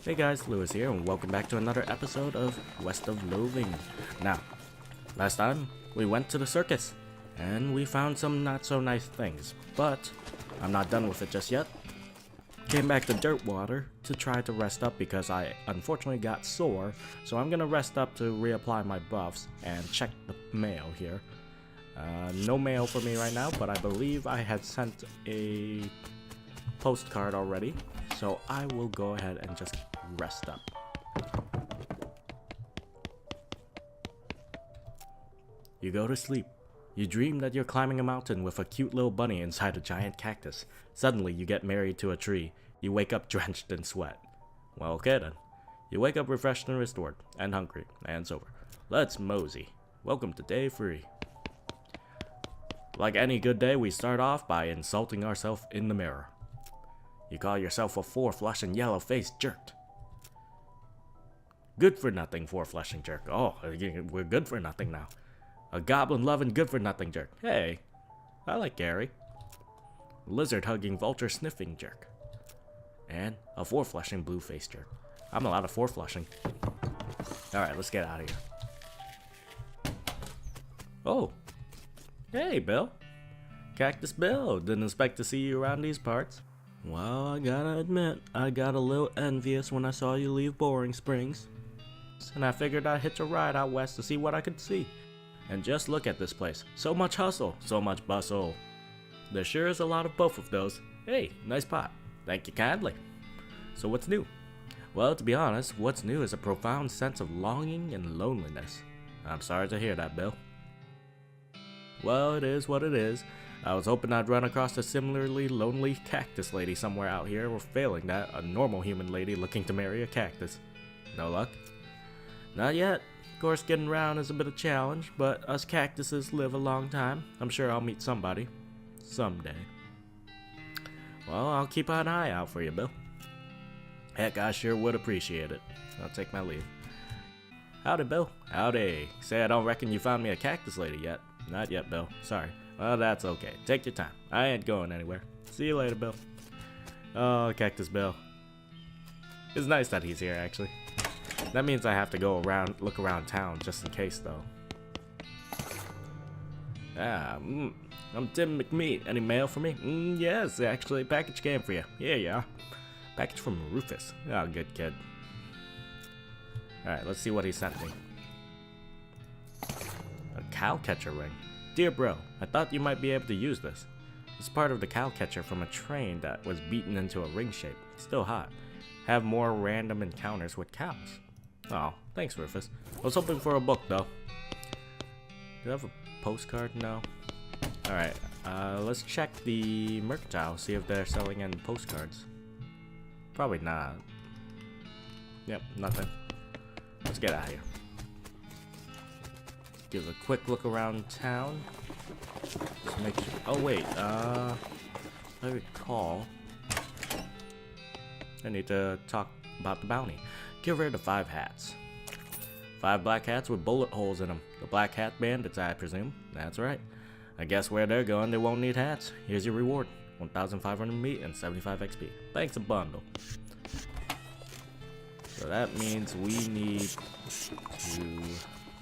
Hey guys, Lewis here, and welcome back to another episode of West of Loathing. Now, last time we went to the circus, and we found some not so nice things, but I'm not done with it just yet. Came back to Dirtwater to try to rest up because I unfortunately got sore, so I'm gonna rest up to reapply my buffs and check the mail here. No mail for me right now, but I believe I had sent a postcard already, so I will go ahead and just rest up. You go to sleep. You dream that you're climbing a mountain with a cute little bunny inside a giant cactus. Suddenly you get married to a tree. You wake up drenched in sweat. Well, okay then. You wake up refreshed and restored, and hungry, and sober. Let's mosey. Welcome to day 3. Like any good day, we start off by insulting ourselves in the mirror. You call yourself a four-flushing yellow-faced jerk. Good for nothing four-flushing jerk. Oh, we're good for nothing now. A goblin-loving good for nothing jerk. Hey, I like Gary. Lizard-hugging vulture-sniffing jerk. And a four-flushing blue-faced jerk. I'm a lot of four-flushing. Alright, let's get out of here. Oh. Hey, Bill. Cactus Bill. Didn't expect to see you around these parts. Well, I gotta admit, I got a little envious when I saw you leave Boring Springs. And I figured I'd hitch a ride out west to see what I could see. And just look at this place. So much hustle, so much bustle. There sure is a lot of both of those. Hey, nice pot. Thank you kindly. So what's new? Well, to be honest, what's new is a profound sense of longing and loneliness. I'm sorry to hear that, Bill. Well, it is what it is. I was hoping I'd run across a similarly lonely cactus lady somewhere out here, or failing that, a normal human lady looking to marry a cactus. No luck? Not yet. Of course, getting around is a bit of a challenge, but us cactuses live a long time. I'm sure I'll meet somebody. Someday. Well, I'll keep an eye out for you, Bill. Heck, I sure would appreciate it. I'll take my leave. Howdy, Bill. Howdy. Say, I don't reckon you found me a cactus lady yet. Not yet, Bill. Sorry. Well, that's okay. Take your time. I ain't going anywhere. See you later, Bill. Oh, Cactus Bill. It's nice that he's here, actually. That means I have to go around, look around town, just in case, though. I'm Tim McMeat. Any mail for me? Yes, actually, package came for you. Here you are. Package from Rufus. Oh, good kid. Alright, let's see what he sent me. A cow catcher ring. Dear bro, I thought you might be able to use this. It's part of the cow catcher from a train that was beaten into a ring shape. Still hot. Have more random encounters with cows. Oh, thanks Rufus. I was hoping for a book though. Do I have a postcard? No. Alright, let's check the mercantile, see if they're selling any postcards. Probably not. Yep, nothing. Let's get out of here. Give a quick look around town. Just make sure. Oh wait, I recall. I need to talk about the bounty. Get rid of 5 hats. 5 black hats with bullet holes in them. The black hat bandits, I presume. That's right. I guess where they're going, they won't need hats. Here's your reward: 1,500 meat and 75 XP. Thanks a bundle. So that means we need to.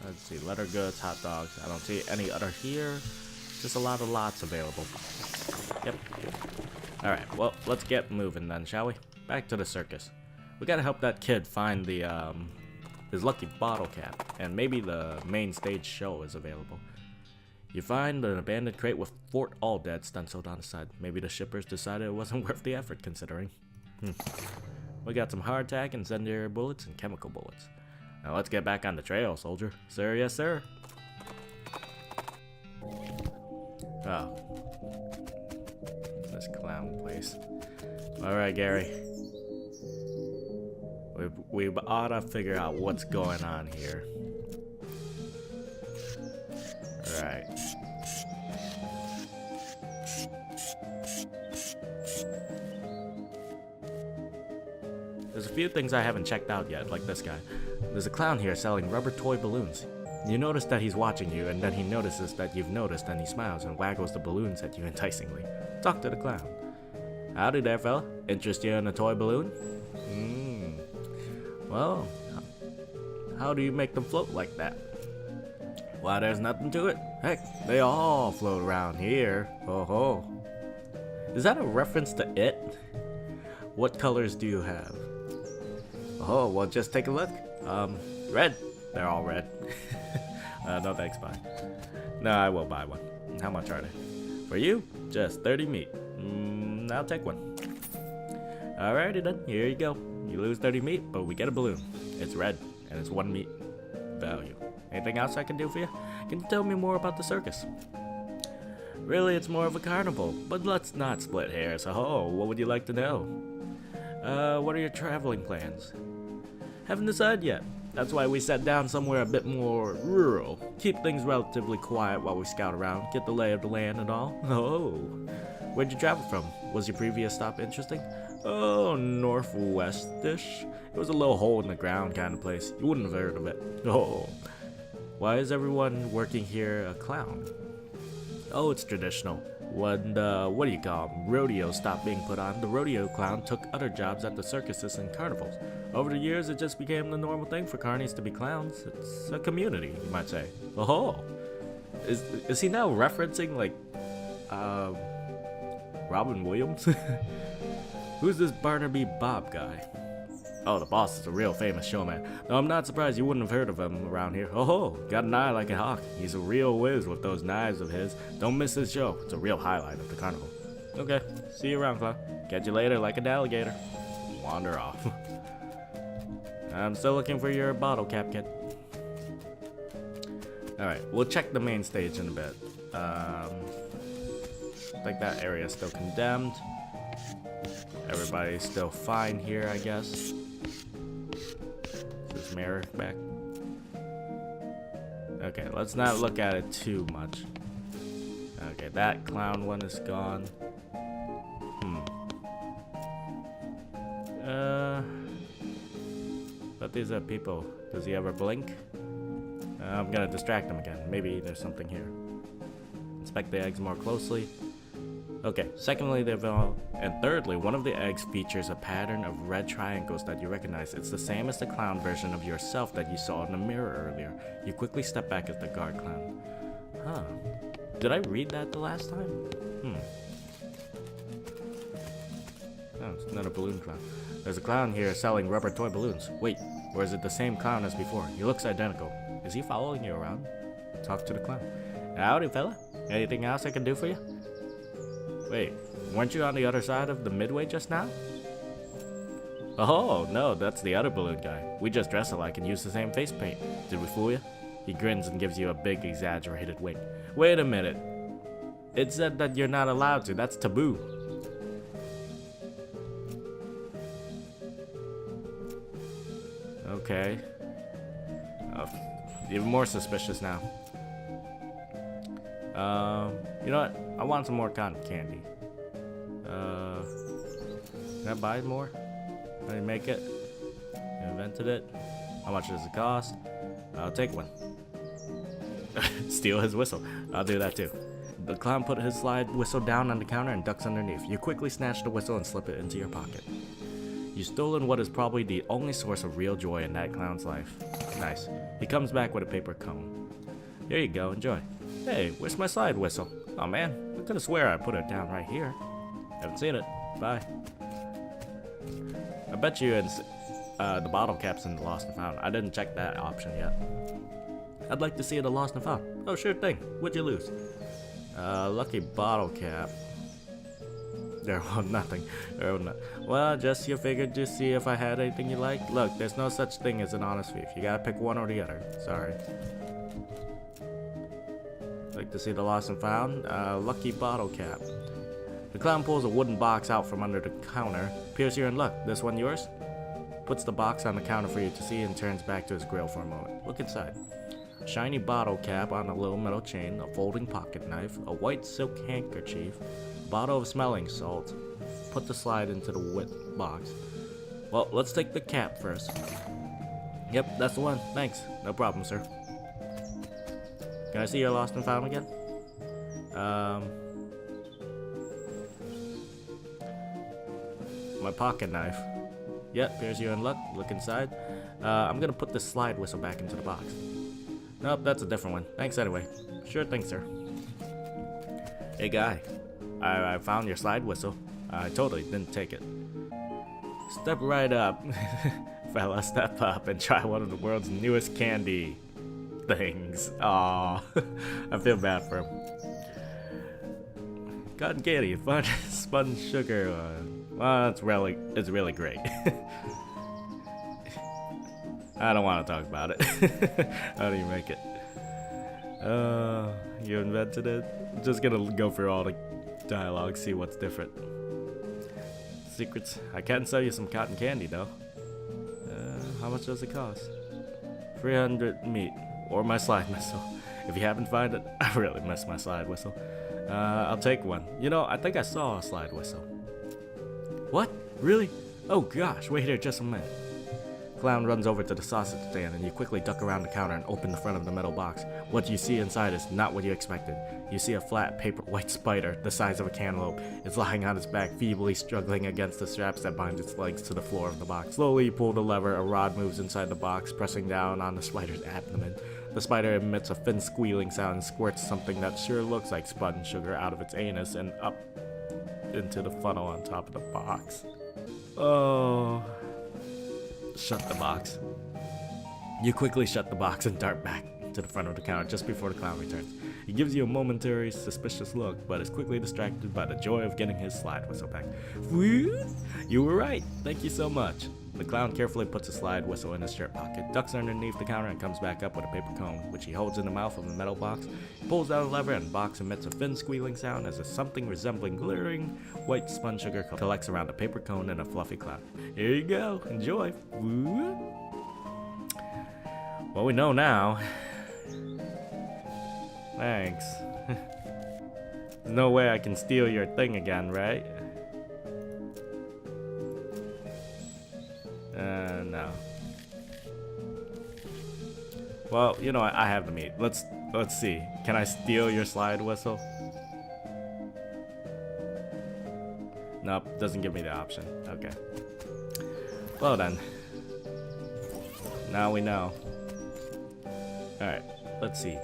Let's see, leather goods, hot dogs. I don't see any other here. Just a lot of lots available. Yep. Alright, well, let's get moving then, shall we? Back to the circus. We gotta help that kid find the, his lucky bottle cap. And maybe the main stage show is available. You find an abandoned crate with Fort All Dead stenciled on the side. Maybe the shippers decided it wasn't worth the effort, considering. We got some hardtack, incendiary bullets, and chemical bullets. Now let's get back on the trail, soldier. Sir, yes, sir. Oh. This clown place. Alright, Gary. We ought to figure out what's going on here. Alright. There's a few things I haven't checked out yet, like this guy. There's a clown here selling rubber toy balloons. You notice that he's watching you, and then he notices that you've noticed, and he smiles and waggles the balloons at you enticingly. Talk to the clown. Howdy there, fella. Interest you in a toy balloon? Well, how do you make them float like that? Why, there's nothing to it. Heck, they all float around here. Oh ho. Is that a reference to It? What colors do you have? Oh, well, just take a look. Red. They're all red. No thanks, bye. No, I will buy one. How much are they? For you, just 30 meat. I'll take one. Alrighty then, here you go. You lose 30 meat, but we get a balloon. It's red, and it's 1 meat value. Anything else I can do for you? Can you tell me more about the circus? Really, it's more of a carnival, but let's not split hairs. Oh, what would you like to know? What are your traveling plans? Haven't decided yet. That's why we sat down somewhere a bit more rural. Keep things relatively quiet while we scout around, get the lay of the land and all. Oh, where'd you travel from? Was your previous stop interesting? Oh, northwest-ish. It was a little hole in the ground kind of place. You wouldn't have heard of it. Oh. Why is everyone working here a clown? Oh, it's traditional. When what do you call them? Rodeos stopped being put on, the rodeo clown took other jobs at the circuses and carnivals. Over the years, it just became the normal thing for carnies to be clowns. It's a community, you might say. Oh, is he now referencing like Robin Williams? Who's this Barnaby Bob guy? Oh, the boss is a real famous showman. No, I'm not surprised you wouldn't have heard of him around here. Oh, got an eye like a hawk. He's a real whiz with those knives of his. Don't miss his show. It's a real highlight of the carnival. Okay, see you around, clown. Catch you later like an alligator. Wander off. I'm still looking for your bottle cap, kid. Alright, we'll check the main stage in a bit. I think that area is still condemned. Everybody's still fine here, I guess. Is this mirror back? Okay, let's not look at it too much. Okay, that clown one is gone. But these are people. Does he ever blink? I'm gonna distract him again. Maybe there's something here. Inspect the eggs more closely. Okay, secondly, and thirdly, one of the eggs features a pattern of red triangles that you recognize. It's the same as the clown version of yourself that you saw in the mirror earlier. You quickly step back as the guard clown. Huh. Did I read that the last time? Oh, it's another balloon clown. There's a clown here selling rubber toy balloons. Wait, or is it the same clown as before? He looks identical. Is he following you around? Talk to the clown. Howdy, fella. Anything else I can do for you? Wait, weren't you on the other side of the midway just now? Oh, no, that's the other balloon guy. We just dress alike and use the same face paint. Did we fool you? He grins and gives you a big, exaggerated wink. Wait a minute. It said that you're not allowed to. That's taboo. Okay. Even more suspicious now. You know what? I want some more cotton candy. Can I buy more? How do you make it? You invented it. How much does it cost? I'll take one. Steal his whistle. I'll do that too. The clown put his slide whistle down on the counter and ducks underneath. You quickly snatch the whistle and slip it into your pocket. You've stolen what is probably the only source of real joy in that clown's life. Nice. He comes back with a paper cone. Here you go, enjoy. Hey, where's my slide whistle? Oh man, I could have swear I put it down right here. Haven't seen it. Bye. I bet you the bottle cap's in the lost and found. I didn't check that option yet. I'd like to see the lost and found. Oh, sure thing. What'd you lose? Lucky bottle cap. There was nothing. Well, just you figured to see if I had anything you like. Look, there's no such thing as an honest thief. You gotta pick one or the other. Sorry. Like to see the lost and found? Lucky bottle cap. The clown pulls a wooden box out from under the counter. Appears you're in luck. This one yours? Puts the box on the counter for you to see and turns back to his grill for a moment. Look inside. Shiny bottle cap on a little metal chain, a folding pocket knife, a white silk handkerchief, bottle of smelling salt. Put the slide into the wet box. Well, let's take the cap first. Yep, that's the one. Thanks. No problem, sir. Can I see your lost and found again? My pocket knife. Yep, here's your luck. Look inside. I'm gonna put this slide whistle back into the box. Nope, that's a different one. Thanks anyway. Sure thing, sir. Hey guy, I found your slide whistle. I totally didn't take it. Step right up, fella, step up and try one of the world's newest candy things. Aw, I feel bad for him. Cotton candy, fun, spun sugar. Well, it's really great. I don't want to talk about it. How do you make it? You invented it? Just gonna go through all the dialogue, see what's different. Secrets. I can sell you some cotton candy though. How much does it cost? 300 meat, or my slide whistle. If you haven't found it, I really miss my slide whistle. I'll take one. You know, I think I saw a slide whistle. What? Really? Oh gosh, wait here just a minute. Clown runs over to the sausage stand and you quickly duck around the counter and open the front of the metal box. What you see inside is not what you expected. You see a flat paper white spider the size of a cantaloupe. It's lying on its back, feebly struggling against the straps that bind its legs to the floor of the box. Slowly you pull the lever, a rod moves inside the box, pressing down on the spider's abdomen. The spider emits a thin squealing sound and squirts something that sure looks like spun sugar out of its anus and up into the funnel on top of the box. Oh. Shut the box. You quickly shut the box and dart back to the front of the counter just before the clown returns. He gives you a momentary suspicious look, but is quickly distracted by the joy of getting his slide whistle back. You were right. Thank you so much. The clown carefully puts a slide whistle in his shirt pocket, ducks underneath the counter, and comes back up with a paper cone, which he holds in the mouth of the metal box. He pulls out a lever, and the box emits a thin squealing sound as something resembling glittering white spun sugar collects around the paper cone in a fluffy cloud. Here you go. Enjoy. Woo. Well, we know now. Thanks. There's no way I can steal your thing again, right? No. Well, you know what? I have the meat. Let's see. Can I steal your slide whistle? Nope, doesn't give me the option. Okay. Well then. Now we know. Alright, let's see.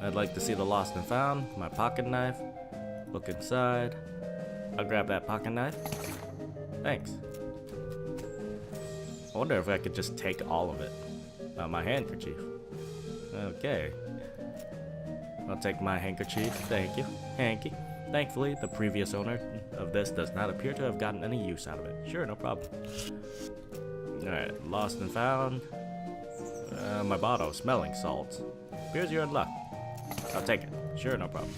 I'd like to see the lost and found, my pocket knife. Look inside. I'll grab that pocket knife. Thanks. I wonder if I could just take all of it. My handkerchief. Okay. I'll take my handkerchief. Thank you. Hanky. Thankfully, the previous owner of this does not appear to have gotten any use out of it. Sure, no problem. Alright, lost and found. My bottle, smelling salts. Appears you're in luck. I'll take it. Sure, no problem.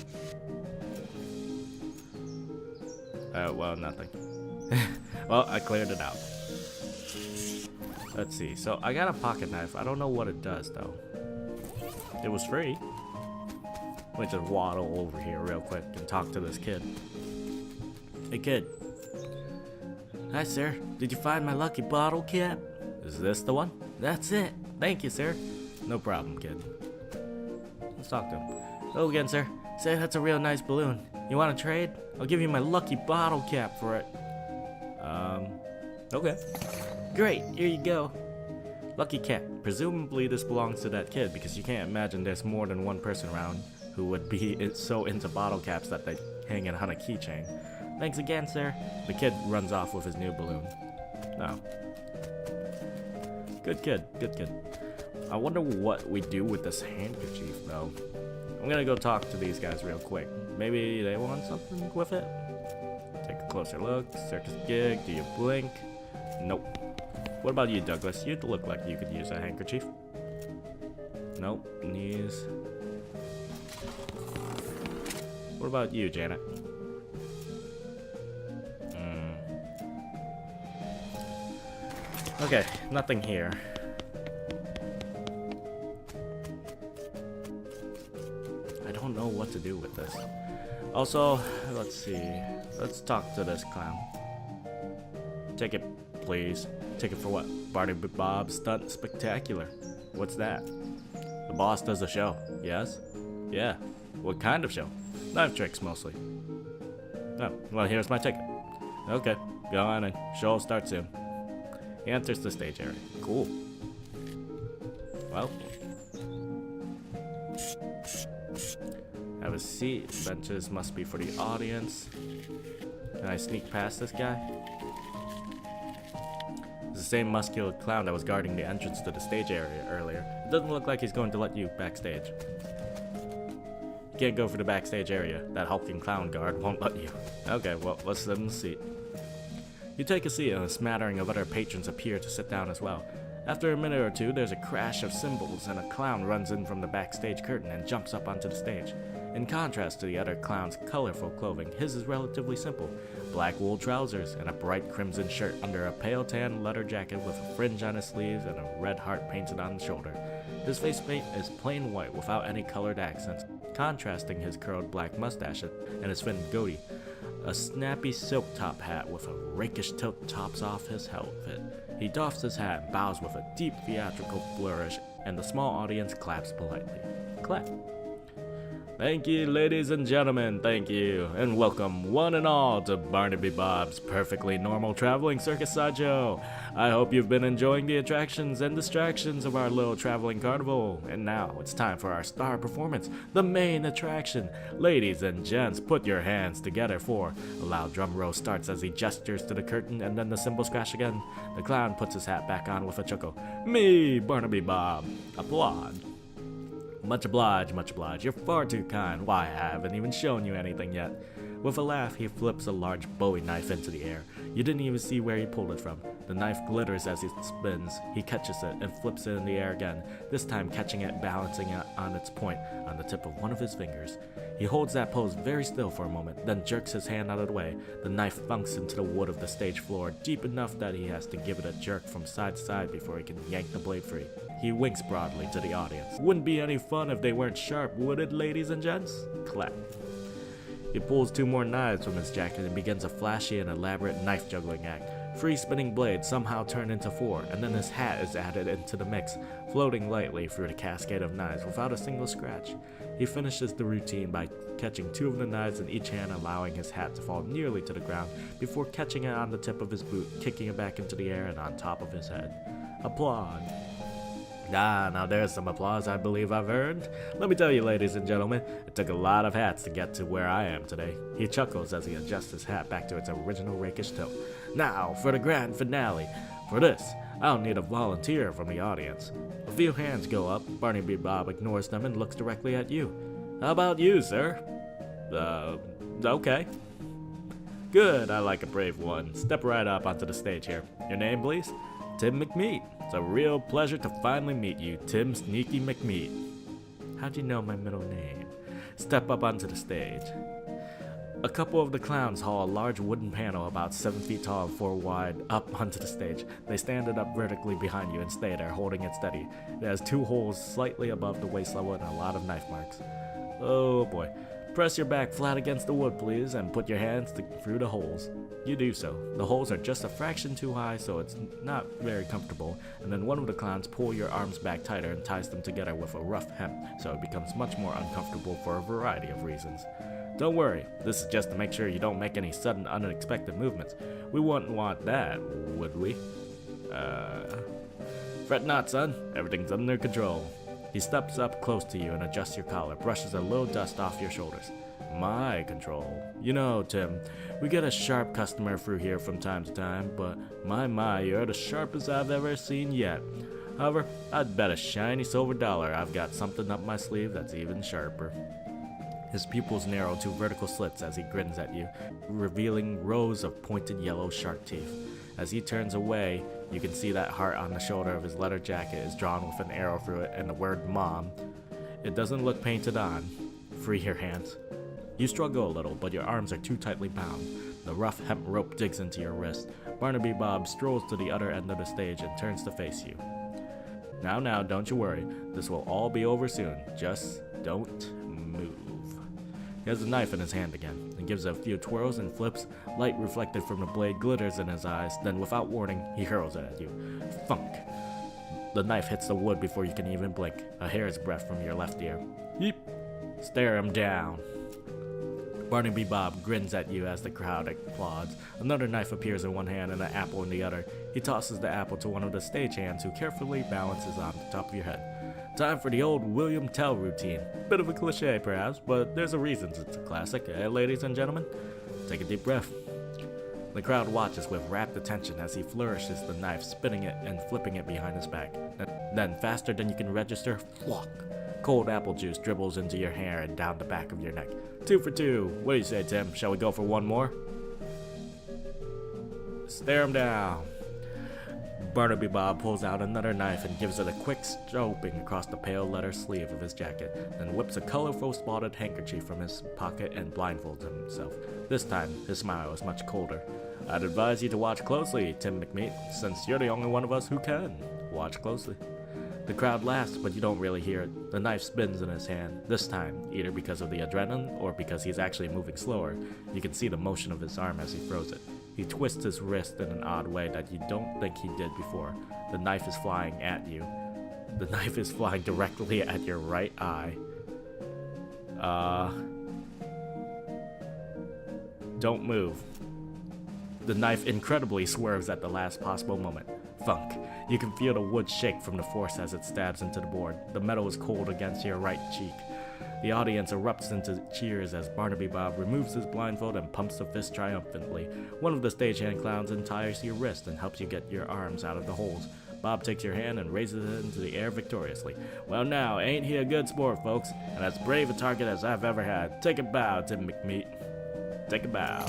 Well, nothing. Well, I cleared it out. Let's see. So, I got a pocket knife. I don't know what it does, though. It was free. Let me just waddle over here real quick and talk to this kid. Hey, kid. Hi, sir. Did you find my lucky bottle cap? Is this the one? That's it. Thank you, sir. No problem, kid. Let's talk to him. Hello again, sir. Say that's a real nice balloon. You want to trade? I'll give you my lucky bottle cap for it. Okay. Great, here you go. Lucky cap. Presumably this belongs to that kid because you can't imagine there's more than one person around who would be so into bottle caps that they hang it on a keychain. Thanks again, sir. The kid runs off with his new balloon. Oh. Good kid, good kid. I wonder what we do with this handkerchief, though. I'm gonna go talk to these guys real quick. Maybe they want something with it? Take a closer look. Circus gig. Do you blink? Nope. What about you, Douglas? You look like you could use a handkerchief. Nope. Knees. What about you, Janet? Okay, nothing here. I don't know what to do with this. Also, let's see. Let's talk to this clown. Take it, please. Take it for what? Barney Bob Stunt Spectacular. What's that? The boss does a show. Yes? Yeah. What kind of show? Knife tricks, mostly. Oh, well, here's my ticket. Okay, go on in. Show will start soon. He enters the stage area. Cool. Well. Have a seat. Benches must be for the audience. Can I sneak past this guy? It's the same muscular clown that was guarding the entrance to the stage area earlier. It doesn't look like he's going to let you backstage. You can't go for the backstage area. That hulking clown guard won't let you. Okay, well, let's sit in the seat. You take a seat and a smattering of other patrons appear to sit down as well. After a minute or two, there's a crash of cymbals and a clown runs in from the backstage curtain and jumps up onto the stage. In contrast to the other clown's colorful clothing, his is relatively simple. Black wool trousers and a bright crimson shirt under a pale tan leather jacket with a fringe on his sleeves and a red heart painted on the shoulder. His face paint is plain white without any colored accents, contrasting his curled black mustache and his thin goatee. A snappy silk top hat with a rakish tilt tops off his outfit. He doffs his hat and bows with a deep theatrical flourish, and the small audience claps politely. Clap. Thank you, ladies and gentlemen, thank you, and welcome one and all to Barnaby Bob's perfectly normal traveling circus sideshow. I hope you've been enjoying the attractions and distractions of our little traveling carnival, and now it's time for our star performance, the main attraction. Ladies and gents, put your hands together for a loud drum roll starts as he gestures to the curtain, and then the cymbals crash again. The clown puts his hat back on with a chuckle. Me, Barnaby Bob. Applaud. Much obliged. You're far too kind. Why, I haven't even shown you anything yet. With a laugh, he flips a large Bowie knife into the air. You didn't even see where he pulled it from. The knife glitters as it spins. He catches it and flips it in the air again, this time catching it, balancing it on its point on the tip of one of his fingers. He holds that pose very still for a moment, then jerks his hand out of the way. The knife thunks into the wood of the stage floor, deep enough that he has to give it a jerk from side to side before he can yank the blade free. He winks broadly to the audience. Wouldn't be any fun if they weren't sharp, would it, ladies and gents? Clap. He pulls 2 more knives from his jacket and begins a flashy and elaborate knife juggling act. 3 spinning blades somehow turn into 4, and then his hat is added into the mix, floating lightly through the cascade of knives without a single scratch. He finishes the routine by catching 2 of the knives in each hand, allowing his hat to fall nearly to the ground before catching it on the tip of his boot, kicking it back into the air and on top of his head. Applaud. Now there's some applause I believe I've earned. Let me tell you, ladies and gentlemen, it took a lot of hats to get to where I am today. He chuckles as he adjusts his hat back to its original rakish tilt. Now, for the grand finale. For this, I'll need a volunteer from the audience. A few hands go up. Barnaby Bob ignores them and looks directly at you. How about you, sir? Okay. Good, I like a brave one. Step right up onto the stage here. Your name, please? Tim McMeat. It's a real pleasure to finally meet you, Tim Sneaky McMeat. How'd you know my middle name? Step up onto the stage. A couple of the clowns haul a large wooden panel about 7 feet tall and 4 wide up onto the stage. They stand it up vertically behind you and stay there, holding it steady. It has 2 holes slightly above the waist level and a lot of knife marks. Oh boy. Press your back flat against the wood, please, and put your hands through the holes. You do so. The holes are just a fraction too high, so it's not very comfortable, and then one of the clowns pulls your arms back tighter and ties them together with a rough hemp, so it becomes much more uncomfortable for a variety of reasons. Don't worry, this is just to make sure you don't make any sudden, unexpected movements. We wouldn't want that, would we? Fret not, son. Everything's under control. He steps up close to you and adjusts your collar, brushes a little dust off your shoulders. My control. You know, Tim, we get a sharp customer through here from time to time, but my, you're the sharpest I've ever seen yet. However, I'd bet a shiny silver dollar I've got something up my sleeve that's even sharper. His pupils narrow to vertical slits as he grins at you, revealing rows of pointed yellow shark teeth. As he turns away, you can see that heart on the shoulder of his leather jacket is drawn with an arrow through it and the word Mom. It doesn't look painted on. Free your hands. You struggle a little, but your arms are too tightly bound. The rough hemp rope digs into your wrist. Barnaby Bob strolls to the other end of the stage and turns to face you. Now, don't you worry. This will all be over soon. Just don't move. He has a knife in his hand again, and gives it a few twirls and flips. Light reflected from the blade glitters in his eyes, then without warning, he hurls it at you. Thunk! The knife hits the wood before you can even blink, a hair's breadth from your left ear. Yeep! Stare him down. Barnaby Bob grins at you as the crowd applauds. Another knife appears in one hand and an apple in the other. He tosses the apple to one of the stagehands who carefully balances on the top of your head. Time for the old William Tell routine. Bit of a cliche perhaps, but there's a reason it's a classic, ladies and gentlemen? Take a deep breath. The crowd watches with rapt attention as he flourishes the knife, spinning it and flipping it behind his back. Then, faster than you can register, flock. Cold apple juice dribbles into your hair and down the back of your neck. 2 for 2. What do you say, Tim? Shall we go for one more? Stare him down. Barnaby Bob pulls out another knife and gives it a quick stroping across the pale leather sleeve of his jacket, then whips a colorful spotted handkerchief from his pocket and blindfolds himself. This time, his smile is much colder. I'd advise you to watch closely, Tim McMeat, since you're the only one of us who can. Watch closely. The crowd laughs, but you don't really hear it. The knife spins in his hand, this time, either because of the adrenaline or because he's actually moving slower. You can see the motion of his arm as he throws it. He twists his wrist in an odd way that you don't think he did before. The knife is flying at you. The knife is flying directly at your right eye. Don't move. The knife incredibly swerves at the last possible moment. Thunk. You can feel the wood shake from the force as it stabs into the board. The metal is cold against your right cheek. The audience erupts into cheers as Barnaby Bob removes his blindfold and pumps the fist triumphantly. One of the stagehand clowns unties your wrist and helps you get your arms out of the holes. Bob takes your hand and raises it into the air victoriously. Well now, ain't he a good sport, folks? And as brave a target as I've ever had. Take a bow, Tim McMeat. Take a bow.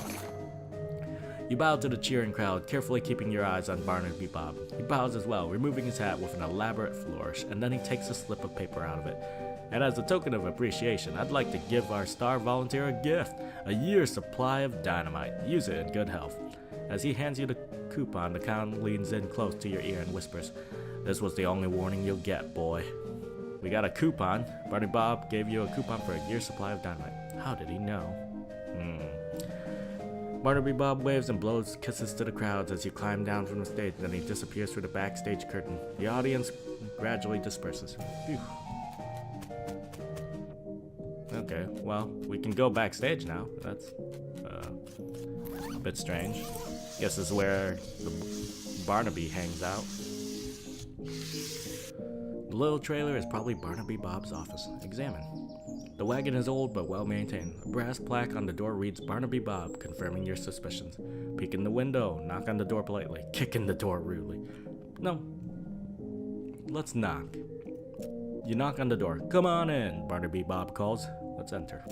You bow to the cheering crowd, carefully keeping your eyes on Barnaby Bob. He bows as well, removing his hat with an elaborate flourish, and then he takes a slip of paper out of it. And as a token of appreciation, I'd like to give our star volunteer a gift, a year's supply of dynamite. Use it in good health. As he hands you the coupon, the clown leans in close to your ear and whispers, "This was the only warning you'll get, boy." We got a coupon. Barnaby Bob gave you a coupon for a year's supply of dynamite. How did he know? Barnaby Bob waves and blows kisses to the crowds as you climb down from the stage, then he disappears through the backstage curtain. The audience gradually disperses. Phew. Okay, well, we can go backstage now. That's a bit strange. Guess this is where the Barnaby hangs out. The little trailer is probably Barnaby Bob's office. Examine. The wagon is old but well maintained. A brass plaque on the door reads Barnaby Bob, confirming your suspicions. Peek in the window, knock on the door politely, kick in the door rudely. No. Let's knock. You knock on the door. Come on in, Barnaby Bob calls. Let's enter.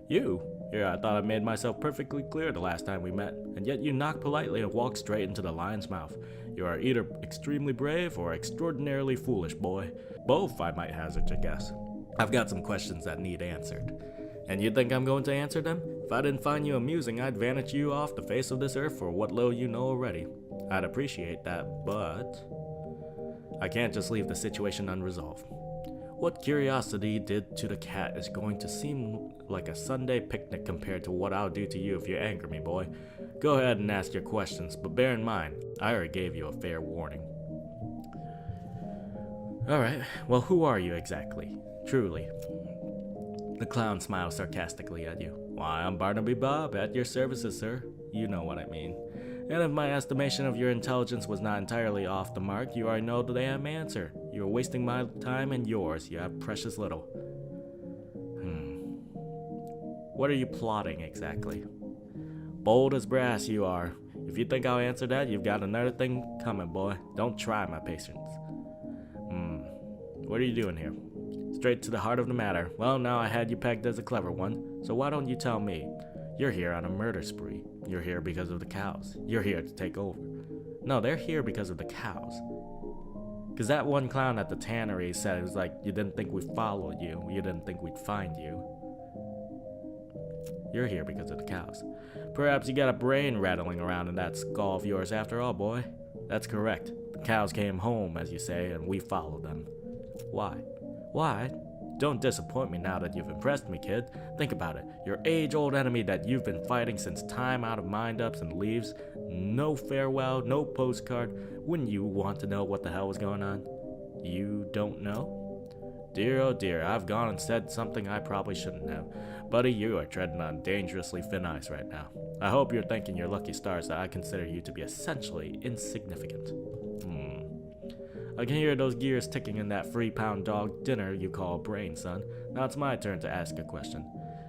You? Here, I thought I made myself perfectly clear the last time we met, and yet you knock politely and walk straight into the lion's mouth. You are either extremely brave or extraordinarily foolish, boy. Both, I might hazard to guess. I've got some questions that need answered. And you think I'm going to answer them? If I didn't find you amusing, I'd vanish you off the face of this earth for what little you know already. I'd appreciate that, but I can't just leave the situation unresolved. What curiosity did to the cat is going to seem like a Sunday picnic compared to what I'll do to you if you anger me, boy. Go ahead and ask your questions, but bear in mind, I already gave you a fair warning. Alright, well, who are you exactly? Truly. The clown smiles sarcastically at you. Why, I'm Barnaby Bob, at your services, sir. You know what I mean. And if my estimation of your intelligence was not entirely off the mark, you already know the damn answer. You are wasting my time and yours. You have precious little. What are you plotting exactly? Bold as brass you are. If you think I'll answer that, you've got another thing coming, boy. Don't try my patience. What are you doing here? Straight to the heart of the matter. Well, now I had you pegged as a clever one, so why don't you tell me? You're here on a murder spree. You're here because of the cows. You're here to take over. No, they're here because of the cows. Because that one clown at the tannery said it was like, you didn't think we'd follow you. You didn't think we'd find you. You're here because of the cows. Perhaps you got a brain rattling around in that skull of yours after all, boy. That's correct. The cows came home, as you say, and we followed them. Why? Why? Don't disappoint me now that you've impressed me, kid. Think about it. Your age-old enemy that you've been fighting since time out of mind-ups and leaves. No farewell, no postcard. Wouldn't you want to know what the hell was going on? You don't know? Dear, oh dear, I've gone and said something I probably shouldn't have. Buddy, you are treading on dangerously thin ice right now. I hope you're thanking your lucky stars that I consider you to be essentially insignificant. I can hear those gears ticking in that 3-pound dog dinner you call brain, son. Now it's my turn to ask a question.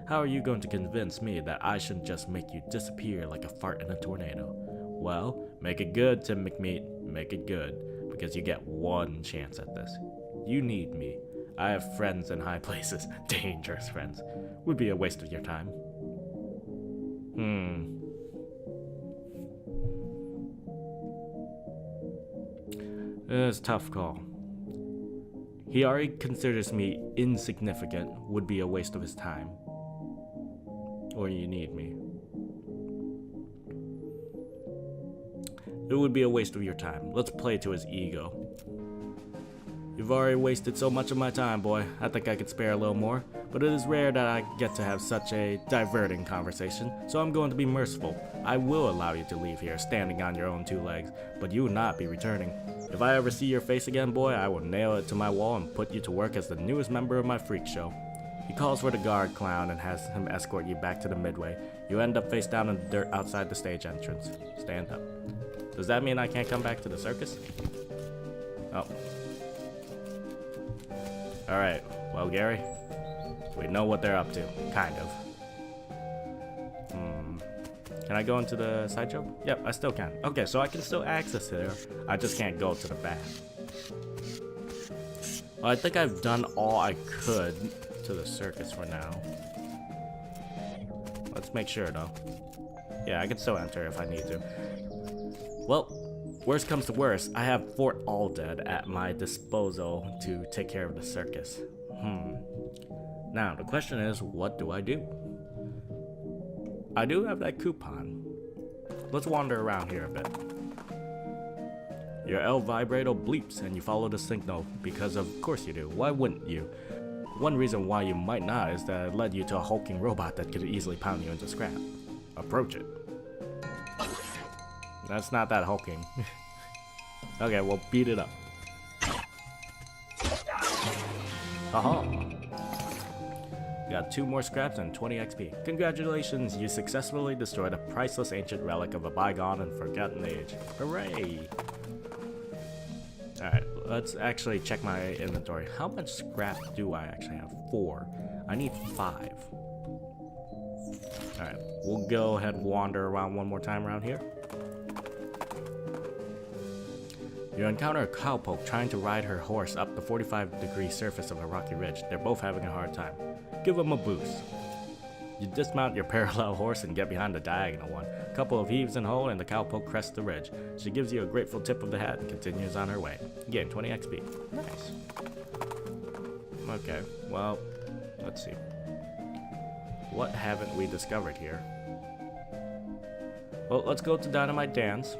How are you going to convince me that I shouldn't just make you disappear like a fart in a tornado? Well, make it good, Tim McMeat. Make it good, because you get one chance at this. You need me. I have friends in high places. Dangerous friends. Would be a waste of your time. It's a tough call. He already considers me insignificant, would be a waste of his time. Or you need me. It would be a waste of your time. Let's play to his ego. You've already wasted so much of my time, boy. I think I could spare a little more, but it is rare that I get to have such a diverting conversation, so I'm going to be merciful. I will allow you to leave here, standing on your own 2 legs, but you will not be returning. If I ever see your face again, boy, I will nail it to my wall and put you to work as the newest member of my freak show. He calls for the guard clown and has him escort you back to the midway. You end up face down in the dirt outside the stage entrance. Stand up. Does that mean I can't come back to the circus? Oh. Alright, well, Gary, we know what they're up to, kind of. Can I go into the sideshow? Yep, I still can. Okay, so I can still access it. I just can't go to the back. Well, I think I've done all I could to the circus for now. Let's make sure, though. Yeah, I can still enter if I need to. Well, worst comes to worst, I have Fort Aldead at my disposal to take care of the circus. Now, the question is, what do I do? I do have that coupon. Let's wander around here a bit. Your L vibrato bleeps and you follow the signal because of course you do. Why wouldn't you? One reason why you might not is that it led you to a hulking robot that could easily pound you into scrap. Approach it. That's not that hulking. Okay, well, beat it up. Aha! Got 2 more scraps and 20 XP. Congratulations, you successfully destroyed a priceless ancient relic of a bygone and forgotten age. Hooray! Alright, let's actually check my inventory. How much scrap do I actually have? 4. I need 5. Alright, we'll go ahead and wander around one more time around here. You encounter a cowpoke trying to ride her horse up the 45-degree surface of a rocky ridge. They're both having a hard time. Give them a boost. You dismount your parallel horse and get behind the diagonal one. A couple of heaves and ho, and the cowpoke crests the ridge. She gives you a grateful tip of the hat and continues on her way. Gain 20 XP. Nice. Okay, well, let's see. What haven't we discovered here? Well, let's go to Dynamite Dan's.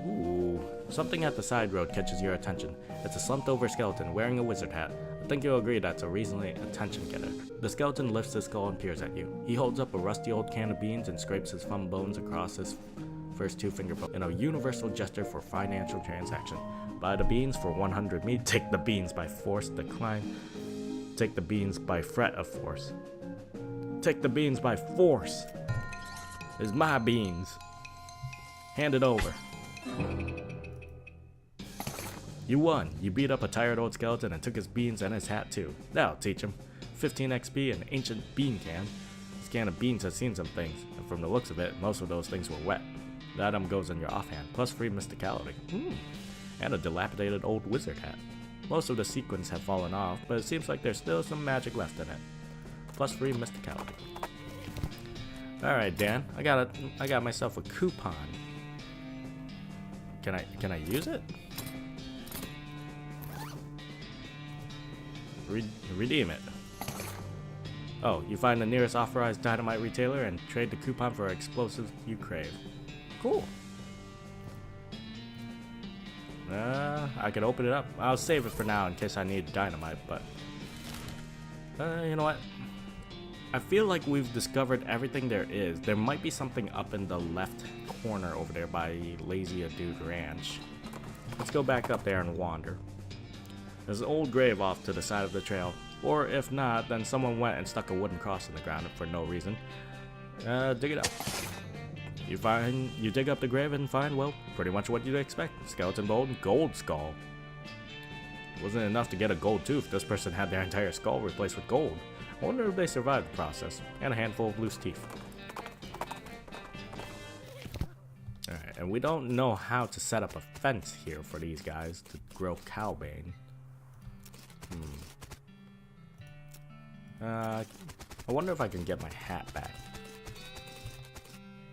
Ooh, something at the side road catches your attention. It's a slumped over skeleton wearing a wizard hat. I think you'll agree that's a reasonably attention getter. The skeleton lifts his skull and peers at you. He holds up a rusty old can of beans and scrapes his thumb bones across his first 2 finger bones in a universal gesture for financial transaction. Buy the beans for 100 meat. Take the beans by force. Decline. Take the beans by threat of force. Take the beans by force. It's my beans. Hand it over. You won. You beat up a tired old skeleton and took his beans and his hat too. That'll teach him. 15 XP and ancient bean can. This can of beans has seen some things, and from the looks of it, most of those things were wet. The item goes in your offhand, plus free mysticality. And a dilapidated old wizard hat. Most of the sequins have fallen off, but it seems like there's still some magic left in it. Plus free mysticality. Alright, Dan, I got myself a coupon. Can I use it? Redeem it. Oh, you find the nearest authorized dynamite retailer and trade the coupon for explosives you crave. Cool. I can open it up. I'll save it for now in case I need dynamite, but you know what? I feel like we've discovered everything there is. There might be something up in the left corner over there by Lazy Dude Ranch. Let's go back up there and wander. There's an old grave off to the side of the trail, or if not, then someone went and stuck a wooden cross in the ground for no reason. Dig it up. You dig up the grave and find, well, pretty much what you'd expect. Skeleton bone, gold skull. It wasn't enough to get a gold tooth. This person had their entire skull replaced with gold. I wonder if they survived the process. And a handful of loose teeth. Alright, and we don't know how to set up a fence here for these guys to grow cowbane. I wonder if I can get my hat back.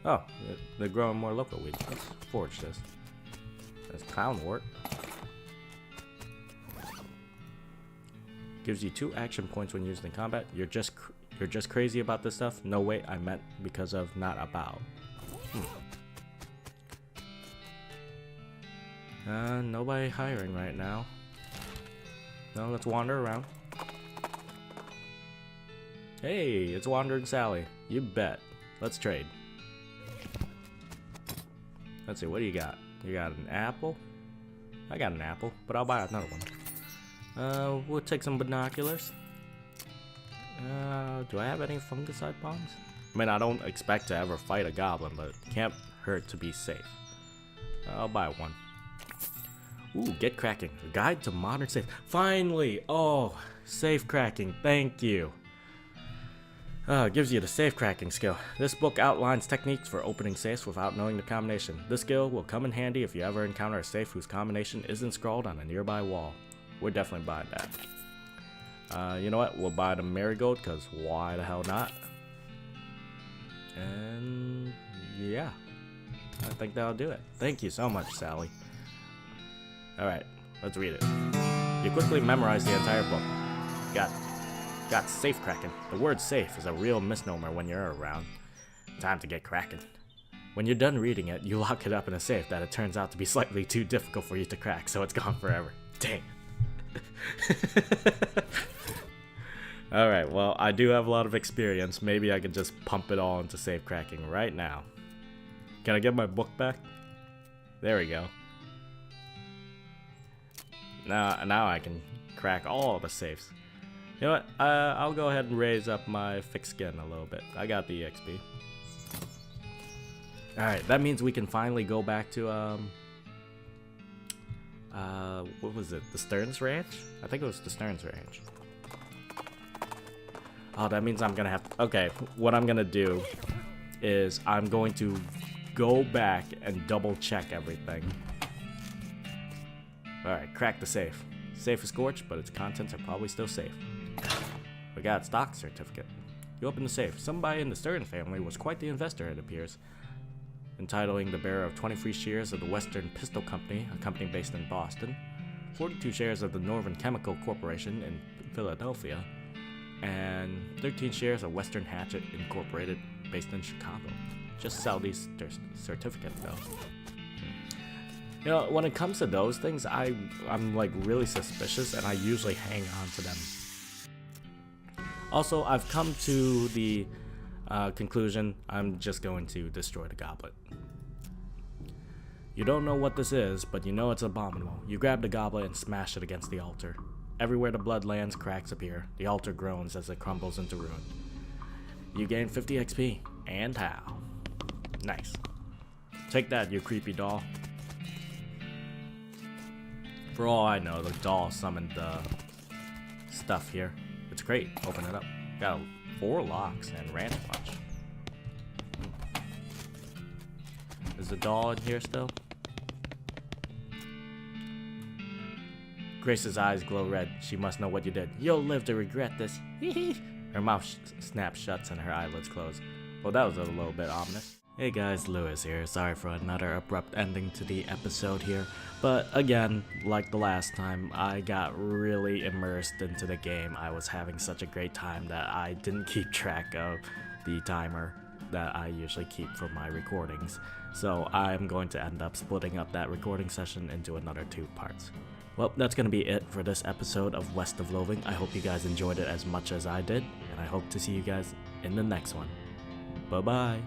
Oh, they're growing more local weeds. Let's forge this. There's clownwort. Gives you 2 action points when used in combat. You're just crazy about this stuff? No, wait, I meant because of, not about. Nobody hiring right now. No, let's wander around. Hey, it's Wandering Sally. You bet. Let's trade. Let's see, what do you got? You got an apple? I got an apple, but I'll buy another one. We'll take some binoculars. Do I have any fungicide bombs? I mean, I don't expect to ever fight a goblin, but it can't hurt to be safe. I'll buy one. Ooh, get cracking. A guide to modern safe. Finally! Oh, safe cracking. Thank you. It gives you the safe cracking skill. This book outlines techniques for opening safes without knowing the combination. This skill will come in handy if you ever encounter a safe whose combination isn't scrawled on a nearby wall. We're definitely buying that. You know what? We'll buy the marigold, because why the hell not? And yeah, I think that'll do it. Thank you so much, Sally. Alright, let's read it. You quickly memorize the entire book. Got safe cracking. The word safe is a real misnomer when you're around. Time to get cracking. When you're done reading it, you lock it up in a safe that it turns out to be slightly too difficult for you to crack, so it's gone forever. Dang. Alright, well, I do have a lot of experience. Maybe I can just pump it all into safe cracking right now. Can I get my book back? There we go. Now I can crack all the safes. You know what? I'll go ahead and raise up my thick skin a little bit. I got the XP. Alright, that means we can finally go back to, what was it? The Stearns Ranch? I think it was the Stearns Ranch. Oh, that means I'm gonna have to... Okay, what I'm gonna do is I'm going to go back and double check everything. Alright, crack the safe. Safe is scorched, but its contents are probably still safe. We got a stock certificate. You open the safe. Somebody in the Stearns family was quite the investor, it appears. Entitling the bearer of 20 free shares of the Western Pistol Company, a company based in Boston, 42 shares of the Northern Chemical Corporation in Philadelphia, and 13 shares of Western Hatchet Incorporated based in Chicago. Just sell these certificates though. You know, when it comes to those things, I'm like really suspicious, and I usually hang on to them. Also, I've come to the conclusion I'm just going to destroy the goblet. You don't know what this is, but you know it's abominable. You grab the goblet and smash it against the altar. Everywhere the blood lands, cracks appear. The altar groans as it crumbles into ruin. You gain 50 XP. And how? Nice. Take that, you creepy doll. For all I know, the doll summoned the stuff here. It's great. Open it up. Got 4 locks and ranch punch. Is the doll in here still? Grace's eyes glow red. She must know what you did. You'll live to regret this. Her mouth snaps shut and her eyelids close. Well, that was a little bit ominous. Hey guys, Lewis here. Sorry for another abrupt ending to the episode here. But again, like the last time, I got really immersed into the game. I was having such a great time that I didn't keep track of the timer that I usually keep for my recordings. So I'm going to end up splitting up that recording session into another 2 parts. Well, that's going to be it for this episode of West of Loathing. I hope you guys enjoyed it as much as I did, and I hope to see you guys in the next one. Bye-bye.